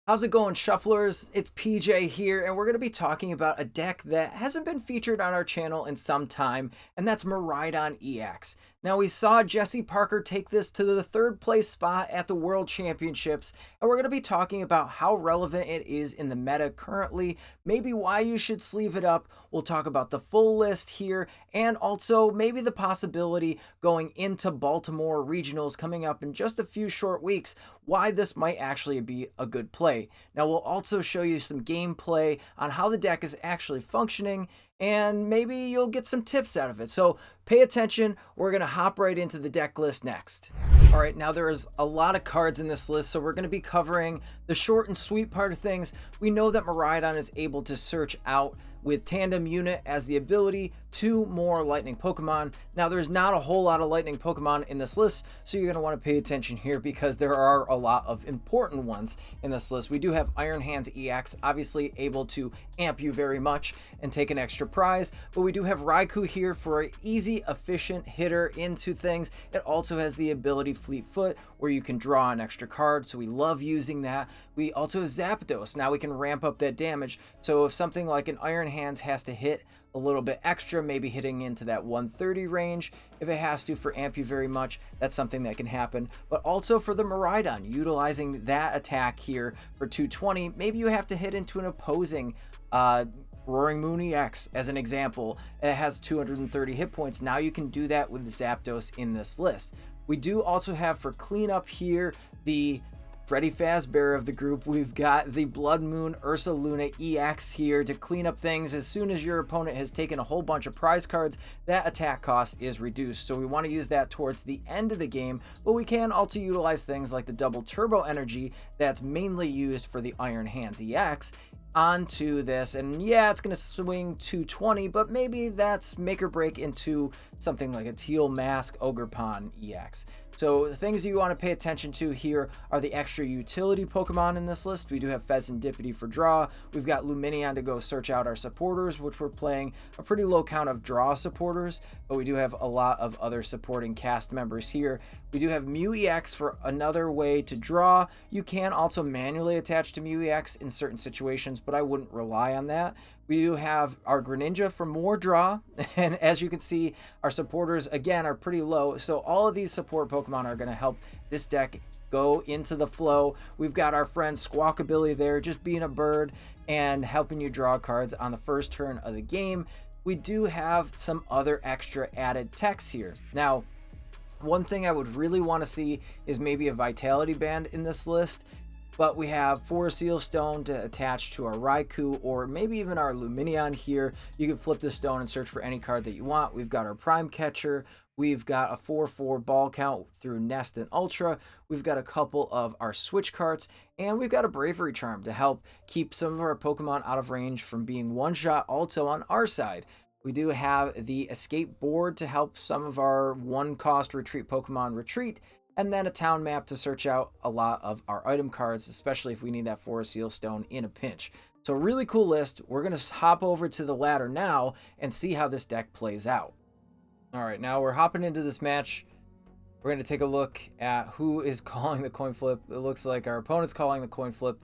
How's it going, shufflers? It's PJ here, and we're going to be talking about a deck that hasn't been featured on our channel in some time, and that's Miraidon EX. Now, we saw Jesse Parker take this to the third place spot at the World Championships, and we're going to be talking about how relevant it is in the meta currently, maybe why you should sleeve it up. We'll talk about the full list here, and also maybe the possibility going into Baltimore Regionals coming up in just a few short weeks, why this might actually be a good play. Now, we'll also show you some gameplay on how the deck is actually functioning, and maybe you'll get some tips out of it. So pay attention. We're going to hop right into the deck list next. All right, now there is a lot of cards in this list, so we're going to be covering the short and sweet part of things. We know that Miraidon is able to search out with Tandem Unit as the ability 2 more lightning Pokemon. Now, there's not a whole lot of lightning Pokemon in this list, so you're going to want to pay attention here because there are a lot of important ones in this list. We do have Iron Hands EX, obviously able to amp you very much and take an extra prize, but we do have Raikou here for an easy, efficient hitter into things. It also has the ability Fleet Foot, where you can draw an extra card, so we love using that. We also have Zapdos. Now we can ramp up that damage, so if something like an Iron Hands has to hit a little bit extra, maybe hitting into that 130 range, if it has to for amp you very much, that's something that can happen. But also for the Miraidon, utilizing that attack here for 220, maybe you have to hit into an opposing Roaring Moon EX as an example. It has 230 hit points. Now you can do that with the Zapdos in this list. We do also have for cleanup here the Freddy Fazbear of the group. We've got the Bloodmoon Ursaluna EX here to clean up things. As soon as your opponent has taken a whole bunch of prize cards, that attack cost is reduced. So we want to use that towards the end of the game, but we can also utilize things like the double turbo energy that's mainly used for the Iron Hands EX onto this, and yeah, it's going to swing 220, but maybe that's make or break into something like a Teal Mask Ogerpon EX. So the things you want to pay attention to here are the extra utility Pokemon in this list. We do have Fezandipity for draw. We've got Lumineon to go search out our supporters, which we're playing a pretty low count of draw supporters, but we do have a lot of other supporting cast members here. We do have Mew EX for another way to draw. You can also manually attach to Mew EX in certain situations, but I wouldn't rely on that. We do have our Greninja for more draw, and as you can see, our supporters, again, are pretty low, so all of these support Pokemon are going to help this deck go into the flow. We've got our friend Squawkabilly there, just being a bird and helping you draw cards on the first turn of the game. We do have some other extra added techs here. Now, one thing I would really want to see is maybe a Vitality Band in this list, but we have Forest Seal Stone to attach to our Raikou, or maybe even our Lumineon here. You can flip the stone and search for any card that you want. We've got our Prime Catcher. We've got a 4/4 ball count through Nest and Ultra. We've got a couple of our switch carts, and we've got a Bravery Charm to help keep some of our Pokemon out of range from being one-shot also on our side. We do have the Escape Board to help some of our one-cost retreat Pokemon retreat, and then a town map to search out a lot of our item cards, especially if we need that Forest Seal Stone in a pinch. So really cool list. We're going to hop over to the ladder now and see how this deck plays out. All right, now we're hopping into this match. We're going to take a look at who is calling the coin flip. It looks like our opponent's calling the coin flip.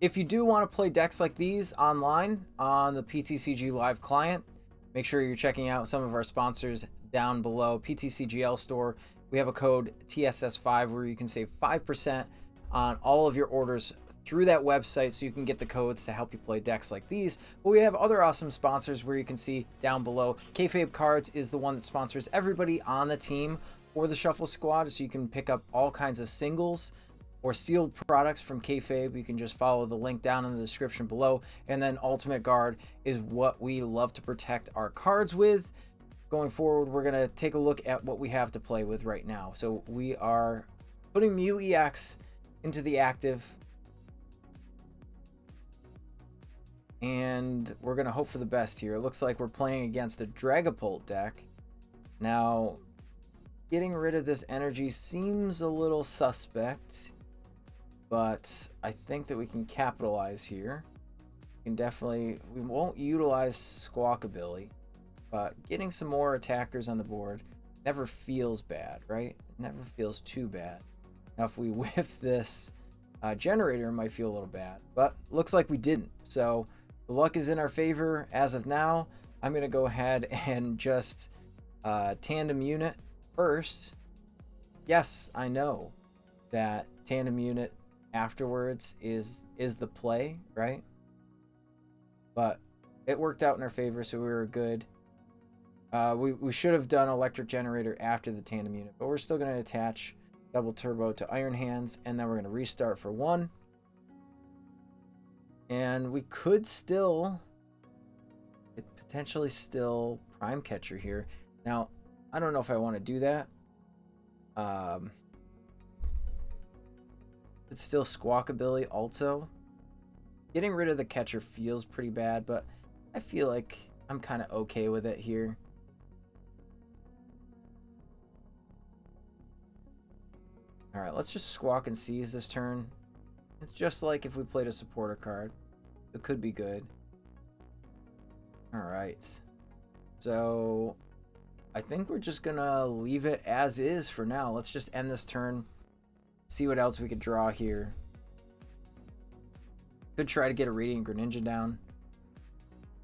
If you do want to play decks like these online on the PTCG Live client, make sure you're checking out some of our sponsors down below. PTCGL store. We have a code TSS5 where you can save 5% on all of your orders through that website, so you can get the codes to help you play decks like these. But we have other awesome sponsors where you can see down below. Kayfabe Cards is the one that sponsors everybody on the team for the Shuffle Squad, so you can pick up all kinds of singles or sealed products from Kayfabe. You can just follow the link down in the description below. And then Ultimate Guard is what we love to protect our cards with. Going forward, we're going to take a look at what we have to play with right now. So we are putting Mew EX into the active, and we're going to hope for the best here. It looks like we're playing against a Dragapult deck. Now, getting rid of this energy seems a little suspect, but I think that we can capitalize here. We won't utilize Squawkabilly, but getting some more attackers on the board never feels bad, right? It never feels too bad. Now, if we whiff this generator might feel a little bad, but looks like we didn't. So the luck is in our favor as of now. I'm going to go ahead and just tandem unit first. Yes, I know that tandem unit afterwards is the play, right? But it worked out in our favor, so we were good. We should have done electric generator after the tandem unit, but we're still going to attach double turbo to Iron Hands, and then we're going to restart for 1. And we could still potentially still Prime Catcher here. Now, I don't know if I want to do that. It's still Squawkabilly also. Getting rid of the catcher feels pretty bad, but I feel like I'm kind of okay with it here. All right, let's just Squawk and Seize this turn. It's just like if we played a supporter card. It could be good. All right. So I think we're just going to leave it as is for now. Let's just end this turn. See what else we could draw here. Could try to get a Radiant Greninja down.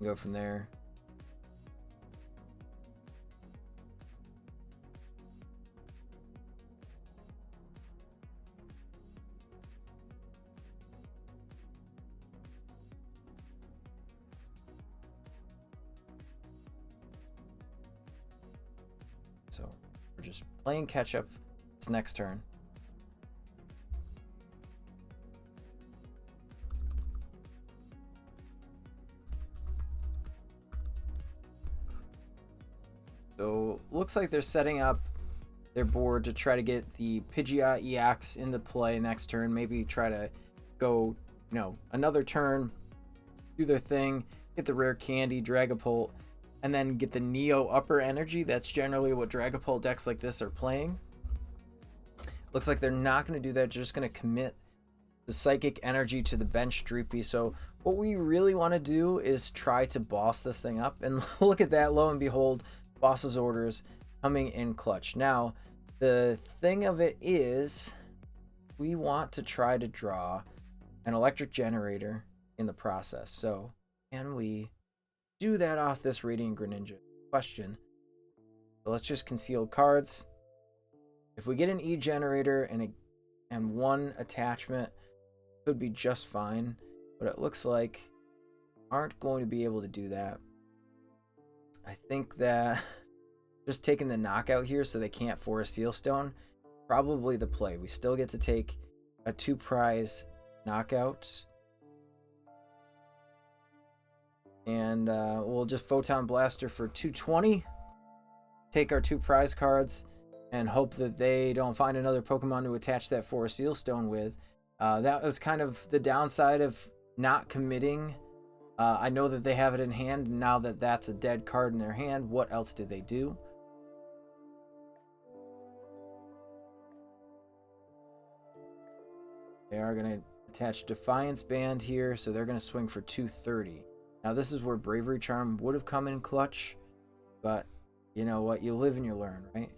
Go from there. So we're just playing catch up this next turn. So looks like they're setting up their board to try to get the Pidgeot EX into play next turn. Maybe try to go, another turn, do their thing, get the rare candy, Dragapult, and then get the Neo upper energy. That's generally what Dragapult decks like this are playing. Looks like they're not going to do that. They're just going to commit the Psychic Energy to the bench Droopy. So what we really want to do is try to boss this thing up. And look at that, lo and behold, boss's orders coming in clutch. Now, the thing of it is, we want to try to draw an electric generator in the process. So can we do that off this Radiant Greninja? Question. So let's just conceal cards. If we get an E generator and one attachment, could be just fine. But it looks like aren't going to be able to do that. I think that just taking the knockout here so they can't Forest Seal Stone, probably the play. We still get to take a 2-prize knockout. And we'll just Photon Blaster for 220. Take our 2 prize cards and hope that they don't find another Pokemon to attach that Forest Seal Stone with. That was kind of the downside of not committing. I know that they have it in hand. Now that that's a dead card in their hand, what else did they do? They are going to attach Defiance Band here, so they're going to swing for 230. Now this is where Bravery Charm would have come in clutch, but you know what? You live and you learn, right?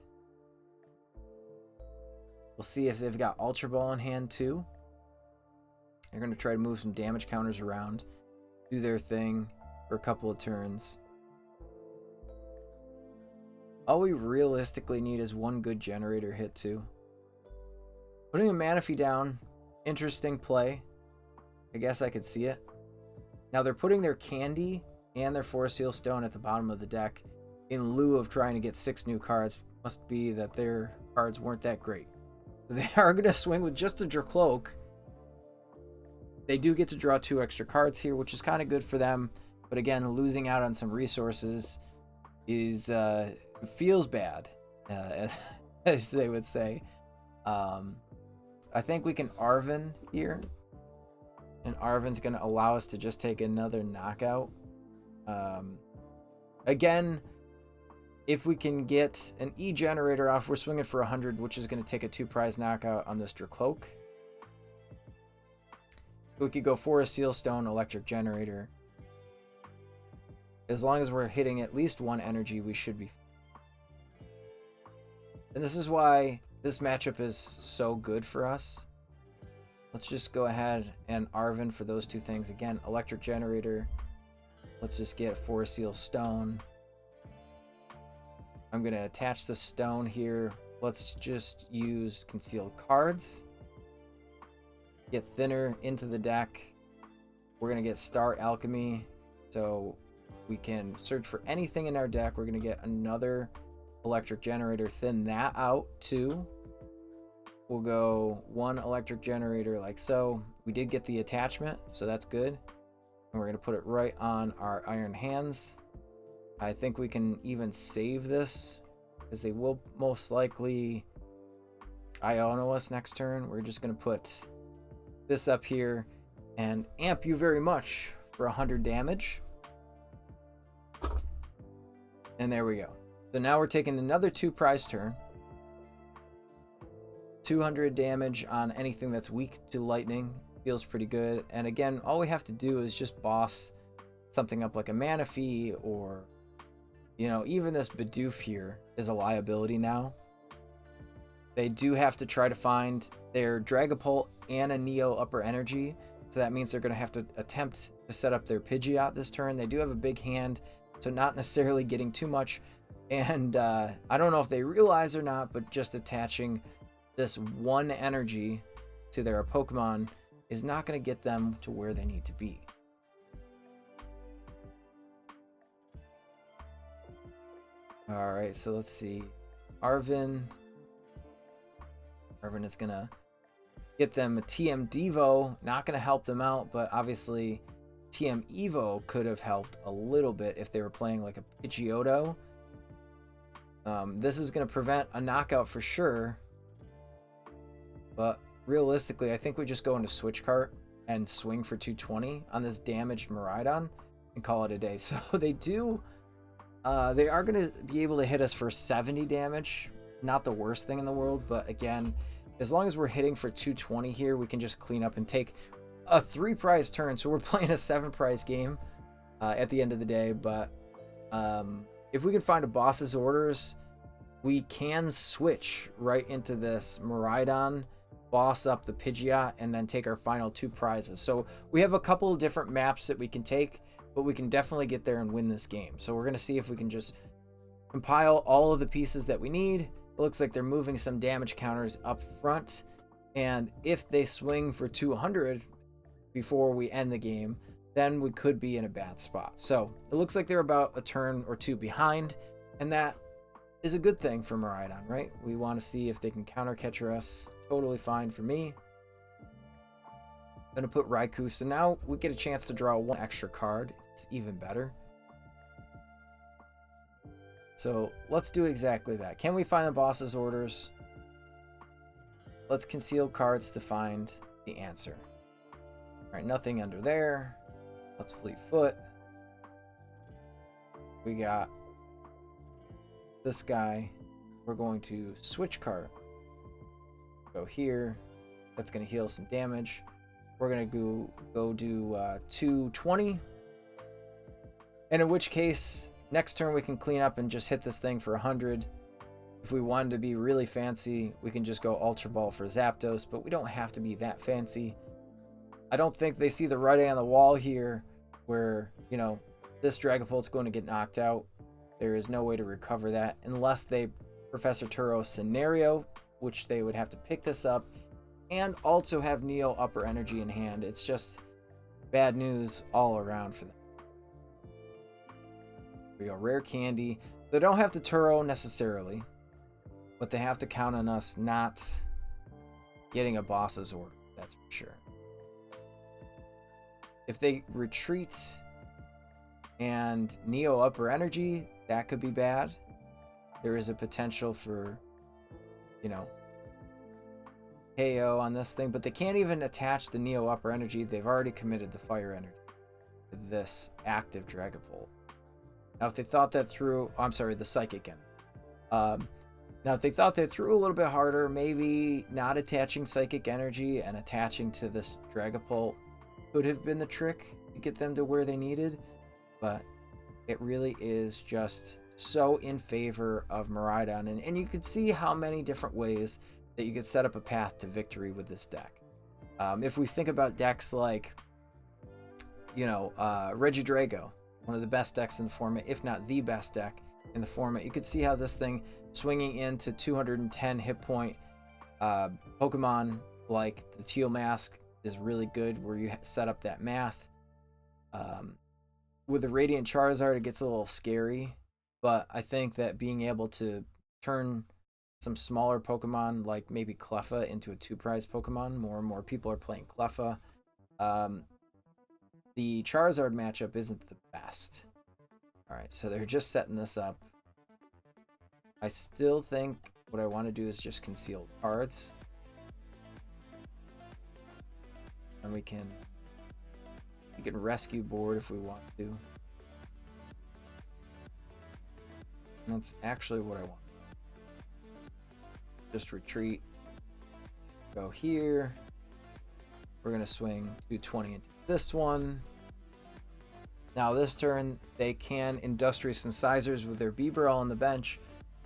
We'll see if they've got Ultra Ball in hand too. They're going to try to move some damage counters around, do their thing for a couple of turns. All we realistically need is one good generator hit too. Putting a Manaphy down, interesting play. I guess I could see it. Now they're putting their candy and their Forest Seal Stone at the bottom of the deck in lieu of trying to get 6 new cards. Must be that their cards weren't that great. So they are going to swing with just a Dracloak. They do get to draw 2 extra cards here, which is kind of good for them. But again, losing out on some resources is feels bad, as they would say. I think we can Arven here. And Arven's going to allow us to just take another knockout. Again, if we can get an E generator off, we're swinging for 100, which is going to take a 2-prize knockout on this Dracloak. We could go Forest Seal Stone, Electric Generator. As long as we're hitting at least 1 energy, we should be. And this is why this matchup is so good for us. Let's just go ahead and Arven for those two things. Again, Electric Generator. Let's just get a Forest Seal Stone. I'm going to attach the stone here. Let's just use Concealed Cards. Get Thinner into the deck. We're going to get Star Alchemy. So we can search for anything in our deck. We're going to get another Electric Generator. Thin that out too. We'll go one Electric Generator like so. We did get the attachment, so that's good. And we're going to put it right on our Iron Hands. I think we can even save this because they will most likely Iono us next turn. We're just going to put this up here and amp you very much for 100 damage. And there we go. So now we're taking another 2 prize turn. 200 damage on anything that's weak to lightning. Feels pretty good. And again, all we have to do is just boss something up like a Manaphy, or you know, even this Bidoof here is a liability now. They do have to try to find their Dragapult and a Neo Upper Energy. So that means they're going to have to attempt to set up their Pidgeot this turn. They do have a big hand, so not necessarily getting too much. And I don't know if they realize or not, but just attaching this one energy to their Pokemon is not going to get them to where they need to be. All right, so let's see. Arven is going to get them a TM Devo. Not going to help them out, but obviously TM Evo could have helped a little bit if they were playing like a Pidgeotto. This is going to prevent a knockout for sure. But realistically, I think we just go into Switch Cart and swing for 220 on this damaged Miraidon and call it a day. So they are going to be able to hit us for 70 damage. Not the worst thing in the world, but again, as long as we're hitting for 220 here, we can just clean up and take a 3 prize turn. So we're playing a 7 prize game at the end of the day. But if we can find a boss's orders, we can switch right into this Miraidon, boss up the Pidgeot, and then take our final 2 prizes. So we have a couple of different maps that we can take, but we can definitely get there and win this game. So we're going to see if we can just compile all of the pieces that we need. It looks like they're moving some damage counters up front, and if they swing for 200 before we end the game, then we could be in a bad spot. So it looks like they're about a turn or 2 behind, and that is a good thing for Miraidon, right? We want to see if they can counter catcher us. Totally fine for me. Gonna put Raikou, so now we get a chance to draw 1 extra card. It's even better. So let's do exactly that. Can we find the boss's orders? Let's conceal cards to find the answer. All right, nothing under there. Let's Fleet Foot. We got this guy. We're going to switch card. Go here. That's going to heal some damage. We're going to go do 220. And in which case, next turn we can clean up and just hit this thing for 100. If we wanted to be really fancy, we can just go Ultra Ball for Zapdos, but we don't have to be that fancy. I don't think they see the writing on the wall here where, you know, this Dragapult's going to get knocked out. There is no way to recover that unless they Professor Turo scenario, which they would have to pick this up and also have Neo Upper Energy in hand. It's just bad news all around for them. We go Rare Candy. They don't have to Turo necessarily, but they have to count on us not getting a boss's order. That's for sure. If they retreat and Neo Upper Energy, that could be bad. There is a potential for, you know, KO on this thing, but they can't even attach the Neo Upper Energy. They've already committed the Fire Energy to this active Dragapult. Now, if they thought that through, I'm sorry, the Psychic Energy. Now, if they thought that through a little bit harder, maybe not attaching Psychic Energy and attaching to this Dragapult could have been the trick to get them to where they needed, but it really is just so in favor of Miraidon, and you could see how many different ways that you could set up a path to victory with this deck. If we think about decks like, you know, Regidrago, one of the best decks in the format, if not the best deck in the format, you could see how this thing swinging into 210 hit point Pokemon like the Teal Mask is really good, where you set up that math. With the Radiant Charizard, it gets a little scary, but I think that being able to turn some smaller Pokemon like maybe Cleffa into a 2-prize Pokemon, more and more people are playing Cleffa. The Charizard matchup isn't the best. Alright, so they're just setting this up. I still think what I want to do is just conceal cards. And we can rescue board if we want to. And that's actually what I want. Just retreat. Go here. We're going to swing 220 into this one. Now this turn, they can Industrious Incisors with their Bibarel on the bench.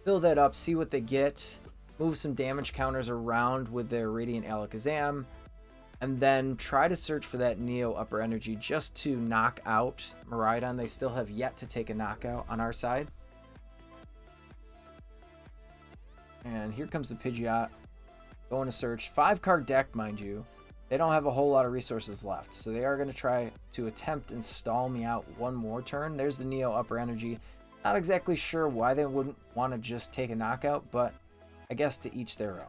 Fill that up, see what they get. Move some damage counters around with their Radiant Alakazam. And then try to search for that Neo Upper Energy just to knock out Miraidon. They still have yet to take a knockout on our side. And here comes the Pidgeot. Going to search. 5-card deck, mind you. They don't have a whole lot of resources left. So they are going to try to attempt and stall me out one more turn. There's the Neo Upper Energy. Not exactly sure why they wouldn't want to just take a knockout, but I guess to each their own.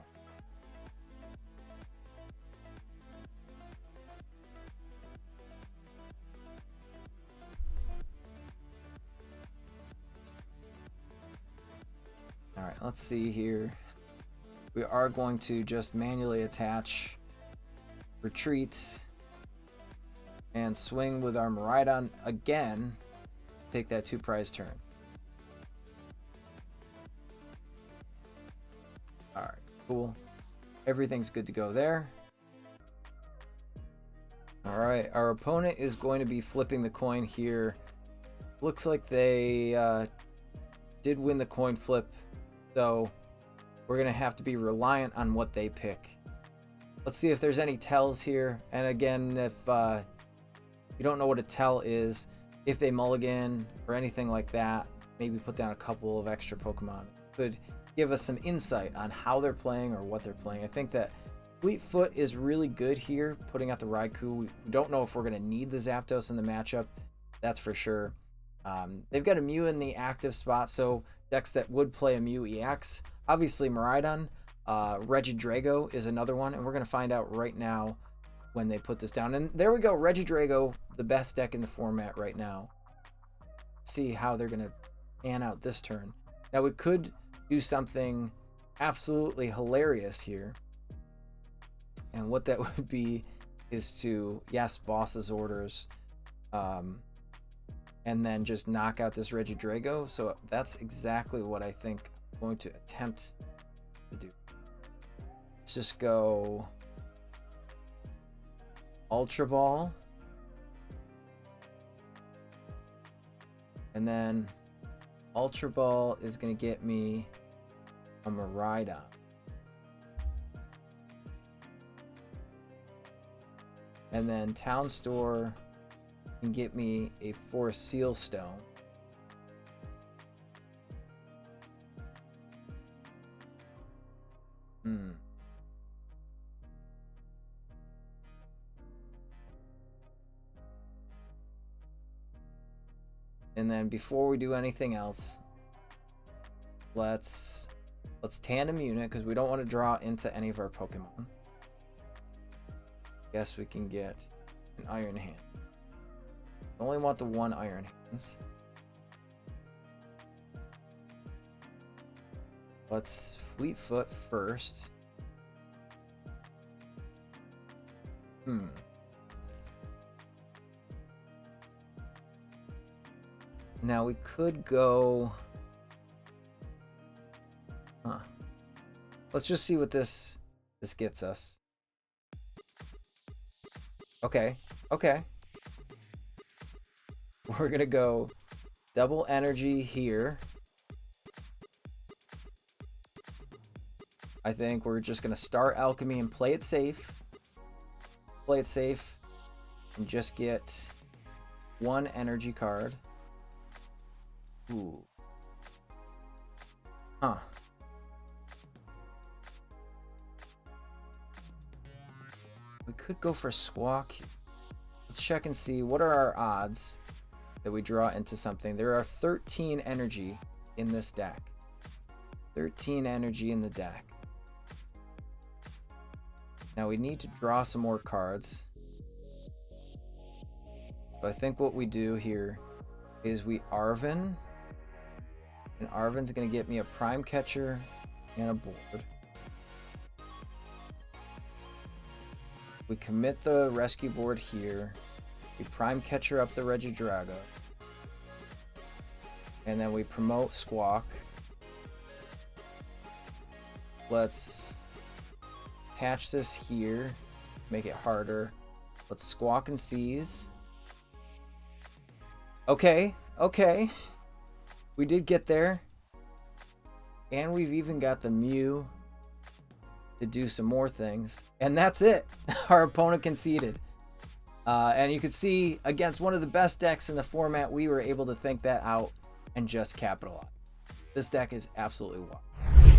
All right, let's see here. We are going to just manually attach, retreat, and swing with our Miraidon again. Take that 2-prize turn. All right, cool. Everything's good to go there. All right, our opponent is going to be flipping the coin here. Looks like they did win the coin flip. So we're going to have to be reliant on what they pick. Let's see if there's any tells here. And again, if you don't know what a tell is, if they mulligan or anything like that, maybe put down a couple of extra Pokemon. Could give us some insight on how they're playing or what they're playing. I think that Fleetfoot is really good here, putting out the Raikou. We don't know if we're going to need the Zapdos in the matchup. That's for sure. They've got a Mew in the active spot, so decks that would play a Mew EX. Obviously, Miraidon. Regidrago is another one, and we're going to find out right now when they put this down. And there we go, Regidrago, the best deck in the format right now. Let's see how they're going to pan out this turn. Now, we could do something absolutely hilarious here. And what that would be is to, yes, boss's orders, and then just knock out this Regidrago. So that's exactly what I think I'm going to attempt to do. Let's just go Ultra Ball. And then Ultra Ball is going to get me a Miraidon. And then Town Store can get me a Forest Seal Stone. And then before we do anything else, let's tandem unit, because we don't want to draw into any of our Pokemon. Guess we can get an Iron Hand. I only want the one Iron Hands. Let's Fleetfoot first. Now we could go... Let's just see what this gets us. Okay. We're gonna go double energy here. I think we're just gonna start Alchemy and play it safe. play it safe and just get one energy card. Ooh. Huh. We could go for Squawk. Let's check and see what are our odds that we draw into something. There are 13 energy in this deck. 13 energy in the deck. Now we need to draw some more cards. So I think what we do here is we Arven. And Arven's going to get me a Prime Catcher and a board. We commit the rescue board here. We Prime Catcher up the Regidrago. And then we promote Squawk. Let's attach this here. Make it harder. Let's Squawk and Seize. Okay, okay. We did get there. And we've even got the Mew to do some more things. And that's it. Our opponent conceded. And you can see against one of the best decks in the format, we were able to think that out and just capitalize. This deck is absolutely wild.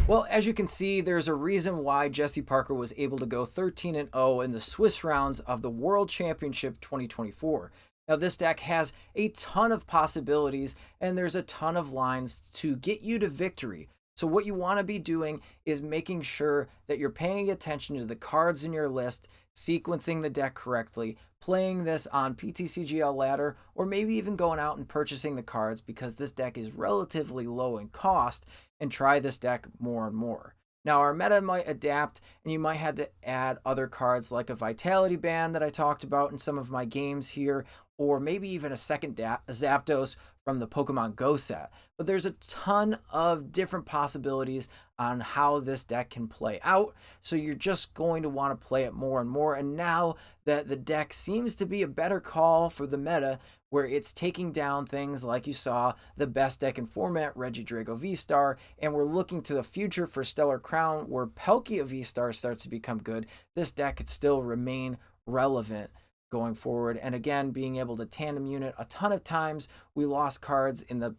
Well, as you can see, there's a reason why Jesse Parker was able to go 13-0 in the Swiss rounds of the World Championship 2024. Now, this deck has a ton of possibilities, and there's a ton of lines to get you to victory. So what you want to be doing is making sure that you're paying attention to the cards in your list, sequencing the deck correctly, playing this on PTCGL ladder, or maybe even going out and purchasing the cards because this deck is relatively low in cost, and try this deck more and more. Now, our meta might adapt, and you might have to add other cards like a Vitality Band that I talked about in some of my games here, or maybe even a second Zapdos from the Pokemon Go set. But there's a ton of different possibilities on how this deck can play out, so you're just going to want to play it more and more. And now that the deck seems to be a better call for the meta, where it's taking down things like you saw the best deck in format, Regidrago VSTAR, and we're looking to the future for Stellar Crown, where Palkia VSTAR starts to become good, this deck could still remain relevant going forward. And again, being able to tandem unit a ton of times. We lost cards in the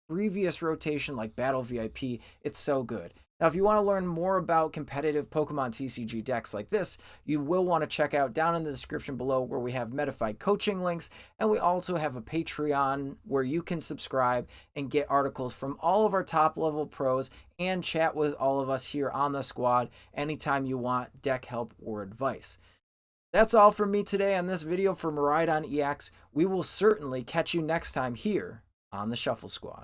previous rotation like Battle VIP. It's so good. Now, if you want to learn more about competitive Pokemon TCG decks like this, you will want to check out down in the description below where we have Metafied coaching links, and we also have a Patreon where you can subscribe and get articles from all of our top level pros and chat with all of us here on the squad anytime you want deck help or advice. That's all from me today on this video for Miraidon EX. We will certainly catch you next time here on the Shuffle Squad.